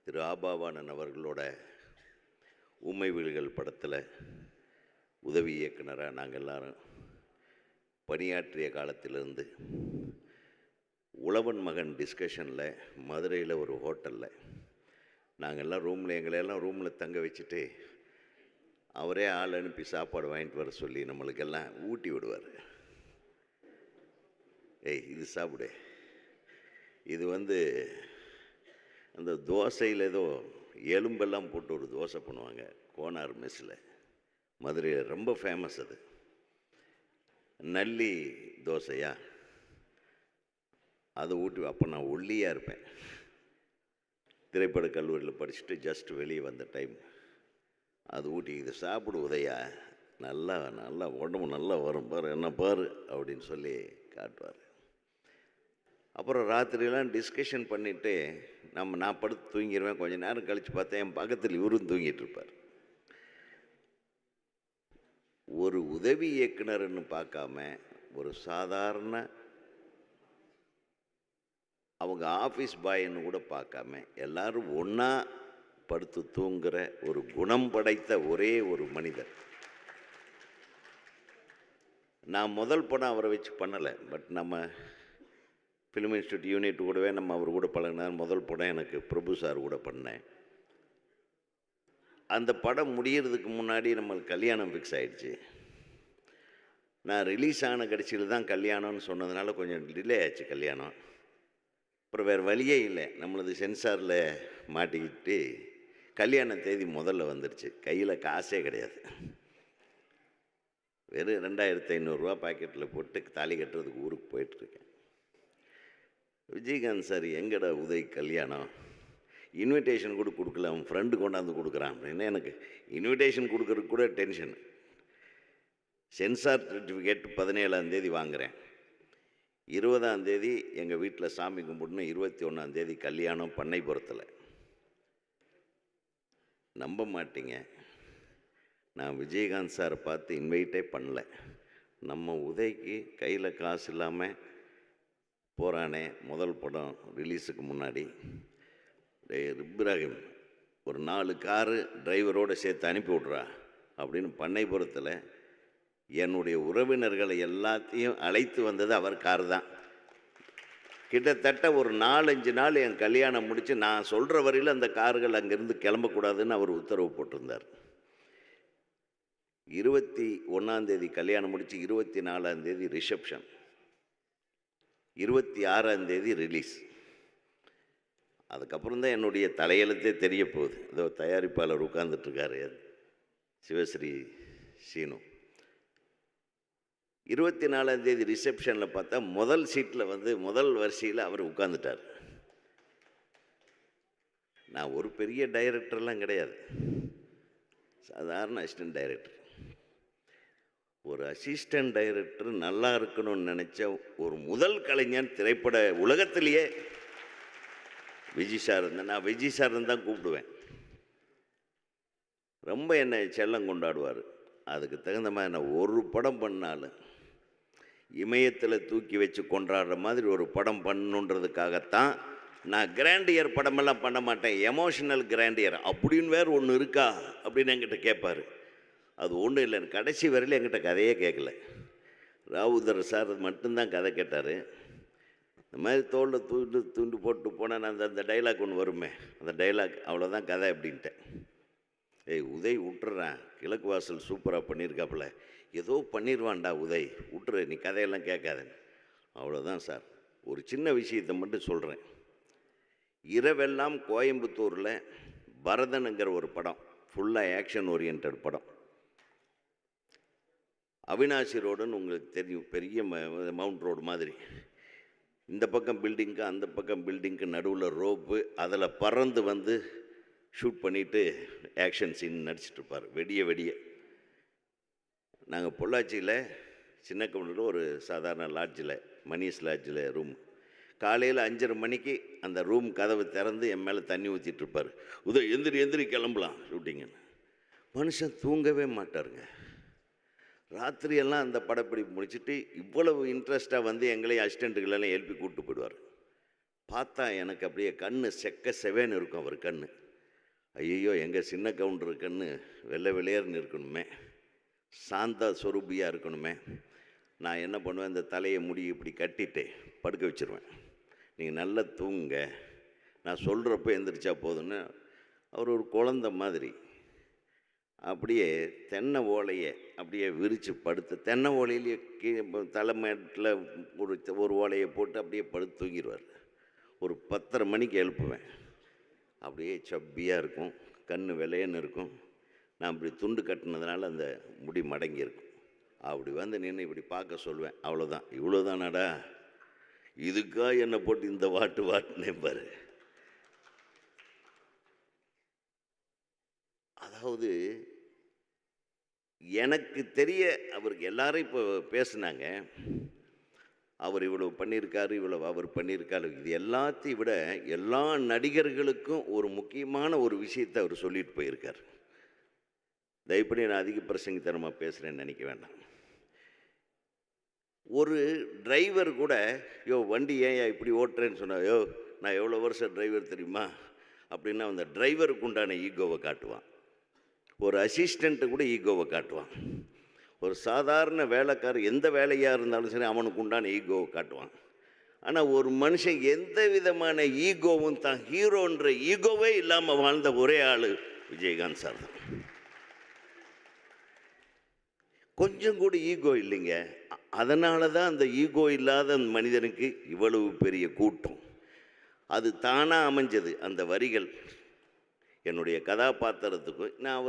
திரு ஆபாவானன் அவர்களோட ஊமை விழிகள் படத்தில் உதவி இயக்குனராக நாங்கள் எல்லாரும் பணியாற்றிய காலத்திலிருந்து உழவன் மகன் டிஸ்கஷனில் மதுரையில் ஒரு ஹோட்டலில் நாங்கள் எல்லாம் எங்களையெல்லாம் ரூமில் தங்க வச்சுட்டு அவரே ஆள் அனுப்பி சாப்பாடு வாங்கிட்டு வர சொல்லி நம்மளுக்கெல்லாம் ஊட்டி விடுவார். ஏய் இது சாப்பிடு, இது அந்த தோசையில் ஏதோ எலும்பெல்லாம் போட்டு ஒரு தோசை பண்ணுவாங்க கோனார் மெஸ்ஸில், மதுரையில் ரொம்ப ஃபேமஸ். அது நல்லி தோசையா, அதை ஊட்டி. அப்போ நான் ஒல்லியாக இருப்பேன், திரைப்பட கல்லூரியில் படிச்சுட்டு ஜஸ்ட் வெளியே வந்த டைம். அது ஊட்டி, இது சாப்பிடு உதயா, நல்லா நல்லா உடம்பு நல்லா வரும் பாரு, என்ன பாரு அப்படின்னு சொல்லி காட்டுவார். அப்புறம் ராத்திரியெல்லாம் டிஸ்கஷன் பண்ணிவிட்டு நான் படுத்து தூங்கிடுவேன். கொஞ்சம் நேரம் கழித்து பார்த்தேன் என் பக்கத்தில் இவரும் தூங்கிட்டு இருப்பார். ஒரு உதவி இயக்குனர்னு பார்க்காம ஒரு சாதாரண அவங்க ஆஃபீஸ் பாயின்னு கூட பார்க்காம எல்லாரும் ஒன்றா படுத்து தூங்குகிற ஒரு குணம் படைத்த ஒரே ஒரு மனிதர். நான் முதல் படம் அவரை வச்சு பண்ணலை, பட் நம்ம ஃபிலிம் இன்ஸ்டியூட் யூனிட் கூடவே நம்ம அவர் கூட பழகினார். முதல் படம் எனக்கு பிரபு சார் கூட பண்ணேன். அந்த படம் முடிகிறதுக்கு முன்னாடி நம்மளுக்கு கல்யாணம் ஃபிக்ஸ் ஆகிடுச்சு. நான் ரிலீஸ் ஆன கடைசியில் தான் கல்யாணம்னு சொன்னதுனால கொஞ்சம் டிலே ஆச்சு கல்யாணம். அப்புறம் வேறு வழியே இல்லை, நம்மளது சென்சாரில் மாட்டிக்கிட்டு கல்யாண தேதி முதல்ல வந்துடுச்சு. கையில் காசே கிடையாது, வெறும் 2500 பாக்கெட்டில் போட்டு தாலி கட்டுறதுக்கு ஊருக்கு போயிட்டுருக்கேன். விஜயகாந்த் சார் எங்கடா உதய் கல்யாணம், இன்விடேஷன் கூட கொடுக்கல, அவன் ஃப்ரெண்டு கொண்டாந்து கொடுக்குறான் அப்படின்னு. எனக்கு இன்விடேஷன் கொடுக்கறதுக்கு கூட டென்ஷன். சென்சார் சர்டிஃபிகேட் 17ஆம் தேதி வாங்குகிறேன், 20ஆம் தேதி எங்கள் வீட்டில் சாமி கும்பிடணும், 21ஆம் தேதி கல்யாணம் பண்ணைப்புறத்தில். நம்ப மாட்டீங்க, நான் விஜயகாந்த் சாரை பார்த்து இன்வைட்டே பண்ணல. நம்ம உதய்க்கு கையில் காசு இல்லாமல் போகிறானே, முதல் படம் ரிலீஸுக்கு முன்னாடி இப்ராஹிம் ஒரு 4 காரு டிரைவரோடு சேர்த்து அனுப்பி விட்றா அப்படின்னு பண்ணைப்புறத்தில் என்னுடைய உறவினர்களை எல்லாத்தையும் அழைத்து வந்தது அவர் கார் தான். கிட்டத்தட்ட ஒரு 4-5 நாள் என் கல்யாணம் முடித்து நான் சொல்கிற வரையில் அந்த கார்கள் அங்கேருந்து கிளம்பக்கூடாதுன்னு அவர் உத்தரவு போட்டிருந்தார். 21ஆம் தேதி கல்யாணம் முடித்து 24ஆம் தேதி ரிசப்ஷன், 26ஆம் தேதி ரிலீஸ். அதுக்கப்புறம் தான் என்னுடைய தலையெழுத்தே தெரிய போகுது. இதோ தயாரிப்பாளர் உட்கார்ந்துட்டுருக்காரு சிவஸ்ரீ சீனு. 24ஆம் தேதி ரிசப்ஷனில் பார்த்தா முதல் சீட்டில் முதல் வரிசையில் அவர் உட்காந்துட்டார். நான் ஒரு பெரிய டைரக்டர்லாம் கிடையாது, சாதாரண அசிஸ்டன்ட் டைரக்டர். ஒரு அசிஸ்டன்ட் டைரக்டர் நல்லா இருக்கணும்னு நினச்ச ஒரு முதல் கலைஞன் திரைப்பட உலகத்திலேயே விஜய் சார் இருந்தேன். நான் விஜய் சார் தான் கூப்பிடுவேன். ரொம்ப என்னை செல்லம் கொண்டாடுவார். அதுக்கு தகுந்த மாதிரி நான் ஒரு படம் பண்ணாலும் இமயத்தில் தூக்கி வச்சு கொண்டாடுற மாதிரி ஒரு படம் பண்ணணுன்றதுக்காகத்தான் நான் கிராண்டியர் படமெல்லாம் பண்ண மாட்டேன். எமோஷனல் கிராண்டியர் அப்படின்னு வேறு ஒன்று இருக்கா அப்படின்னு என்கிட்ட கேட்பார். அது ஒன்றும் இல்லை, கடைசி வரையில் என்கிட்ட கதையே கேட்கல. ராவுதர் சார் மட்டும்தான் கதை கேட்டார். இந்த மாதிரி தோளில் தூண்டு போட்டு போனால் நான் அந்த டைலாக் ஒன்று வருமே, அந்த டைலாக் அவ்வளோதான் கதை அப்படின்ட்டேன். ஏய் உதய் விட்டுறேன், கிழக்கு வாசல் சூப்பராக பண்ணியிருக்காப்புல, ஏதோ பண்ணிடுவான்டா உதய், விட்டுரு, நீ கதையெல்லாம் கேட்காதேன்னு. அவ்வளோதான் சார். ஒரு சின்ன விஷயத்தை மட்டும் சொல்கிறேன். இரவெல்லாம் கோயம்புத்தூரில் பரதனுங்கிற ஒரு படம், ஃபுல்லாக ஆக்ஷன் ஓரியன்ட் படம். அவினாசி ரோடுன்னு உங்களுக்கு தெரியும், பெரிய மவுண்ட் ரோடு மாதிரி. இந்த பக்கம் பில்டிங்க்கு அந்த பக்கம் பில்டிங்க்கு நடுவில் ரோப்பு, அதில் பறந்து ஷூட் பண்ணிவிட்டு ஆக்ஷன் சீன் நடிச்சிட்ருப்பார் வெடிய. நாங்கள் பொள்ளாச்சியில் சின்ன கவுண்டரில் ஒரு சாதாரண லாட்ஜில், மணிஷ் லாட்ஜில் ரூம். காலையில் 5:30 மணிக்கு அந்த ரூம் கதவு திறந்து என் மேலே தண்ணி ஊற்றிட்டுருப்பார். எந்திரி கிளம்பலாம் ஷூட்டிங்குன்னு. மனுஷன் தூங்கவே மாட்டாருங்க. ராத்திரியெல்லாம் அந்த படப்பிடிப்பு முடிச்சுட்டு இவ்வளவு இன்ட்ரெஸ்ட்டாக எங்களையும் அசிஸ்டண்ட்டுகளெல்லாம் எழுப்பி கூப்பிட்டு போயிடுவார். பார்த்தா எனக்கு அப்படியே கண்ணு செக்க செவேன்னு இருக்கும் அவர் கண்ணு. ஐயையோ! எங்கள் சின்ன கவுண்டரு கண்ணு வெள்ளை வெளியேறுன்னு இருக்கணுமே, சாந்தா சொரூபியாக இருக்கணுமே. நான் என்ன பண்ணுவேன், இந்த தலையை முடி இப்படி கட்டிட்டு படுக்க வச்சுருவேன். நீங்கள் நல்லா தூங்குங்க, நான் சொல்கிறப்ப எந்திரிச்சா போதுன்னு. அவர் ஒரு குழந்த மாதிரி அப்படியே தென்னை ஓலையை அப்படியே விரித்து படுத்து, தென்னை ஓலையிலேயே தலைமையில் ஒரு ஓலையை போட்டு அப்படியே படுத்து தூங்கிடுவார். ஒரு 10:30 மணிக்கு எழுப்புவேன். அப்படியே சப்பியாக இருக்கும், கண் வெள்ளையன்னு இருக்கும். நான் இப்படி துண்டு கட்டினதுனால அந்த முடி மடங்கி இருக்கும். அப்படி வந்து நின்று இப்படி பார்க்க சொல்லுவேன். அவ்வளோதான், இவ்வளோதானாடா, இதுக்கா என்னை போட்டு இந்த வாட்டுனே பாரு. அதாவது எனக்கு தெரிய அவருக்கு எல்லாரும் இப்போ பேசுனாங்க, அவர் இவ்வளவு பண்ணியிருக்காரு, இவ்வளவு அவர் பண்ணியிருக்காரு. இது எல்லாத்தையும் விட எல்லா நடிகர்களுக்கும் ஒரு முக்கியமான ஒரு விஷயத்தை அவர் சொல்லிட்டு போயிருக்கார். தயவுப்படி நான் அதிக பிரசங்கித்தனமாக பேசுகிறேன்னு நினைக்க வேண்டாம். ஒரு டிரைவர் கூட, யோ வண்டி ஏன் இப்படி ஓட்டுறேன்னு சொன்னா, யோ நான் எவ்வளோ வருஷம் டிரைவர் தெரியுமா அப்படின்னா அந்த டிரைவருக்கு உண்டான ஈகோவை காட்டுவான். ஒரு அசிஸ்டண்ட்டு கூட ஈகோவை காட்டுவான். ஒரு சாதாரண வேலைக்காரர் எந்த வேலையாக இருந்தாலும் சரி அவனுக்கு உண்டான ஈகோவை காட்டுவான். ஆனால் ஒரு மனுஷன் எந்த விதமான ஈகோவும் தான் ஹீரோன்ற ஈகோவே இல்லாமல் வாழ்ந்த ஒரே ஆள் விஜயகாந்த் சார் தான். கொஞ்சம் கூட ஈகோ இல்லைங்க. அதனால தான் அந்த ஈகோ இல்லாத அந்த மனிதனுக்கு இவ்வளவு பெரிய கூட்டம். அது தானாக அமைஞ்சது. அந்த வரிகள் என்னுடைய கதாபாத்திரத்துக்கும், நான்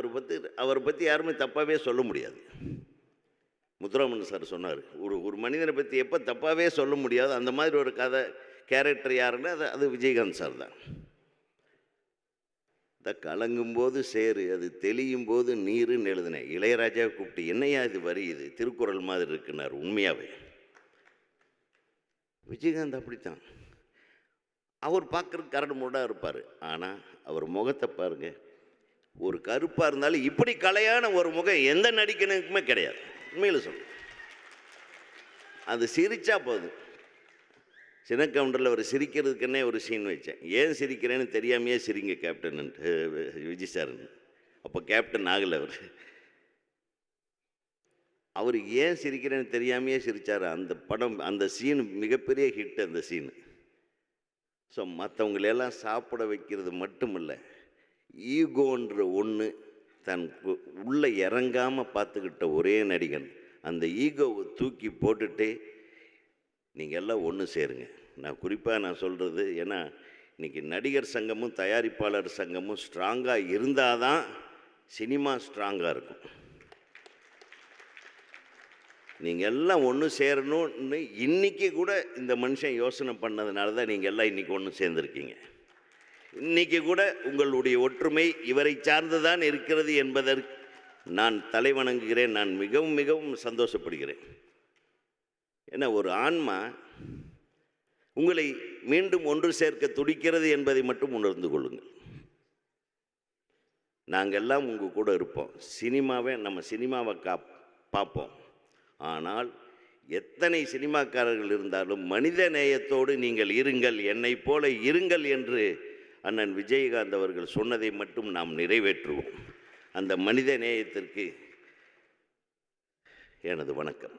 அவரை பற்றி யாருமே தப்பாகவே சொல்ல முடியாது. முத்துராமன் சார் சொன்னார், ஒரு மனிதனை பற்றி எப்போ தப்பாகவே சொல்ல முடியாது, அந்த மாதிரி ஒரு கேரக்டர் யாருன்னா அது விஜயகாந்த் சார் தான். கலங்கும்போது சேரு, அது தெளியும் போது நீருன்னு எழுதினேன். இளையராஜாவை கூப்பிட்டு, என்னையா இது வரி, இது திருக்குறள் மாதிரி இருக்குன்னார். உண்மையாகவே விஜயகாந்த் அப்படித்தான். அவர் பார்க்குறதுக்கு கரடு முரடாக இருப்பார், ஆனால் அவர் முகத்தை பாருங்கள். ஒரு கருப்பாக இருந்தாலும் இப்படி கலையான ஒரு முகம் எந்த நடிகனுக்குமே கிடையாது. உண்மையில் சொல்ல, அது சிரிச்சா போதும். சின்ன கவுண்டரில் அவர் சிரிக்கிறதுக்குன்னே ஒரு சீன் வச்சேன். ஏன் சிரிக்கிறேன்னு தெரியாமையே சிரிங்க கேப்டன் விஜய் சார்னு. அப்போ கேப்டன் ஆகலை அவர் ஏன் சிரிக்கிறேன்னு தெரியாமையே சிரித்தார். அந்த படம், அந்த சீன் மிகப்பெரிய ஹிட். அந்த சீனு ஸோ மற்றவங்களெல்லாம் சாப்பிட வைக்கிறது மட்டும் இல்லை, ஈகோன்ற ஒன்று தன் உள்ளே இறங்காமல் பார்த்துக்கிட்ட ஒரே நடிகன். அந்த ஈகோவை தூக்கி போட்டுட்டு நீங்கள் எல்லாம் ஒன்று சேருங்க. நான் குறிப்பாக சொல்கிறது, ஏன்னா இன்றைக்கி நடிகர் சங்கமும் தயாரிப்பாளர் சங்கமும் ஸ்ட்ராங்காக இருந்தால் தான் சினிமா ஸ்ட்ராங்காக இருக்கும். நீங்கள் எல்லாம் ஒன்று சேரணும்னு இன்றைக்கி கூட இந்த மனுஷன் யோசனை பண்ணதுனால தான் நீங்கள் எல்லாம் இன்றைக்கி ஒன்று சேர்ந்துருக்கீங்க. இன்றைக்கி கூட உங்களுடைய ஒற்றுமை இவரை சார்ந்து தான் இருக்கிறது என்பதற்கு நான் தலைவணங்குகிறேன். நான் மிகவும் மிகவும் சந்தோஷப்படுகிறேன். ஏன்னா ஒரு ஆன்மா உங்களை மீண்டும் ஒன்று சேர்க்க துடிக்கிறது என்பதை மட்டும் உணர்ந்து கொள்ளுங்கள். நாங்கள் எல்லாம் உங்கள் கூட இருப்போம். நம்ம சினிமாவை பார்ப்போம். ஆனால் எத்தனை சினிமாக்காரர்கள் இருந்தாலும் மனித நேயத்தோடு நீங்கள் இருங்கள், என்னை போல இருங்கள் என்று அண்ணன் விஜயகாந்த் அவர்கள் சொன்னதை மட்டும் நாம் நிறைவேற்றுவோம். அந்த மனித நேயத்திற்கு எனது வணக்கம்.